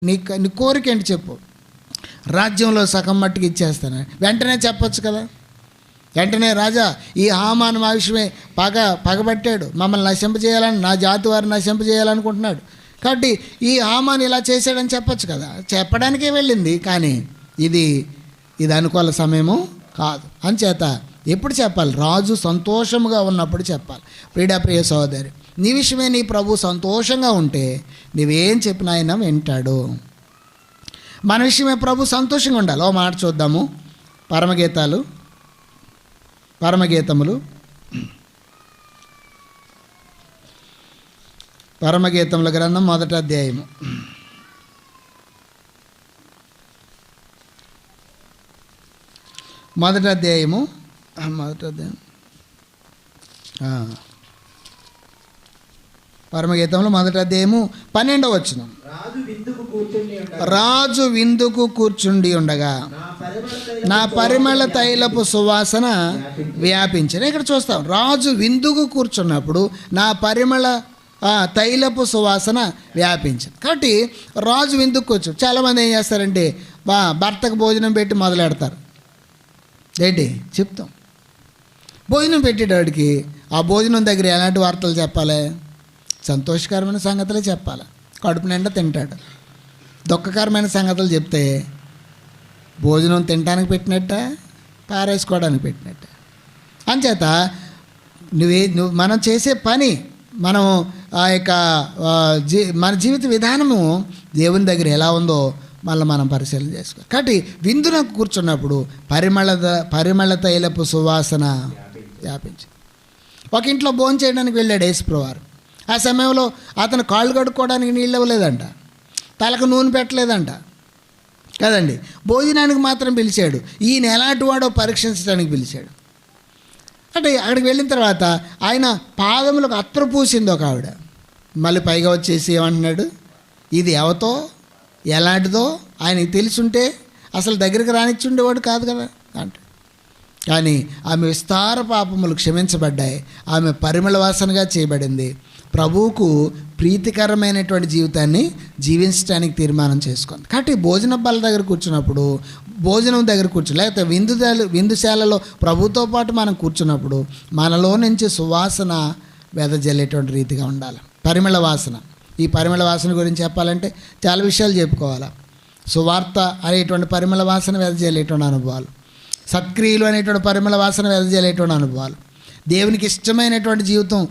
నీ కోరిక ఏంటి చెప్పు, రాజ్యంలో సగం మట్టుకు ఇచ్చేస్తాను. వెంటనే చెప్పొచ్చు కదా. వెంటనే రాజా ఈ హామాను మా విషయమే పగబట్టాడు, మమ్మల్ని నశింపజేయాలని, నా జాతి వారిని నశింపజేయాలనుకుంటున్నాడు, కాబట్టి ఈ హామాను ఇలా చేశాడని చెప్పొచ్చు కదా. చెప్పడానికే వెళ్ళింది, కానీ ఇది అనుకూల సమయము కాదు. అంచేత ఎప్పుడు చెప్పాలి? రాజు సంతోషముగా ఉన్నప్పుడు చెప్పాలి. ప్రియ సహోదరి, నీ విషయమే నీ ప్రభు సంతోషంగా ఉంటే నువ్వేం చెప్పినా ఆయన వింటాడు. మన విషయమే ప్రభు సంతోషంగా ఉండాలి. ఓ మాట చూద్దాము. పరమగీతములు పరమగీతముల గ్రంథం మొదటి అధ్యాయము. పరమగీతంలో మొదటి అధ్యాయము 12వ వచనం. రాజు విందుకు కూర్చుండి ఉండగా నా పరిమళ తైలపు సువాసన వ్యాపించిన. ఇక్కడ చూస్తాం, రాజు విందుకు కూర్చున్నప్పుడు నా పరిమళ తైలపు సువాసన వ్యాపించింది. కాబట్టి రాజు విందుకు కూర్చో. చాలామంది ఏం చేస్తారంటే భర్తకు భోజనం పెట్టి మొదలెడతారు. ఏంటి చెప్తాం, భోజనం పెట్టేటవాడికి ఆ భోజనం దగ్గర ఎలాంటి వార్తలు చెప్పాలి? సంతోషకరమైన సంగతులే చెప్పాలి. కడుపు నిండా తింటాడు. దుఃఖకరమైన సంగతులు చెప్తే భోజనం తినడానికి పెట్టినట్ట, పారేసుకోవడానికి పెట్టినట్ట. అంచేత మనం చేసే పని, మనం ఆ యొక్క మన జీవిత విధానము దేవుని దగ్గర ఎలా ఉందో మళ్ళీ మనం పరిశీలన చేసుకోవాలి. కాబట్టి విందునకు కూర్చున్నప్పుడు పరిమళ తైలపు సువాసన వ్యాపించి. ఒక ఇంట్లో భోజనం చేయడానికి వెళ్ళాడు యేసుప్రభువారు. ఆ సమయంలో అతను కాళ్ళు కడుక్కోవడానికి నీళ్ళు ఇవ్వలేదంట, తలకు నూనె పెట్టలేదంట కదండి. భోజనానికి మాత్రం పిలిచాడు. ఈయన ఎలాంటి వాడో పరీక్షించడానికి పిలిచాడు. అంటే అక్కడికి వెళ్ళిన తర్వాత ఆయన పాదములకు అత్తరు పూసింది ఒక ఆవిడ. మళ్ళీ పైగా వచ్చేసి ఏమంటున్నాడు, ఇది ఎవతో ఎలాంటిదో ఆయనకి తెలుసుంటే అసలు దగ్గరికి రానిచ్చుండేవాడు కాదు కదా అంటే. కానీ ఆమె విస్తార పాపములు క్షమించబడ్డాయి, ఆమె పరిమళ వాసనగా చేయబడింది. ప్రభువుకు ప్రీతికరమైనటువంటి జీవితాన్ని జీవించడానికి తీర్మానం చేసుకుంది. కాబట్టి భోజన బల్ల దగ్గర కూర్చున్నప్పుడు, భోజనం దగ్గర లేకపోతే విందుశాలలో ప్రభుతో పాటు మనం కూర్చున్నప్పుడు మనలో నుంచి సువాసన వెదజల్లేటువంటి రీతిగా ఉండాలి. పరిమళ వాసన. ఈ పరిమళ వాసన గురించి చెప్పాలంటే చాలా విషయాలు చెప్పుకోవాలి. సువార్త అనేటువంటి పరిమళ వాసన వెదజల్లేటువంటి అనుభవాలు, సత్క్రియలు అనేటువంటి పరిమళ వాసన వెదజల్లేటువంటి అనుభవాలు, దేవునికి ఇష్టమైనటువంటి జీవితం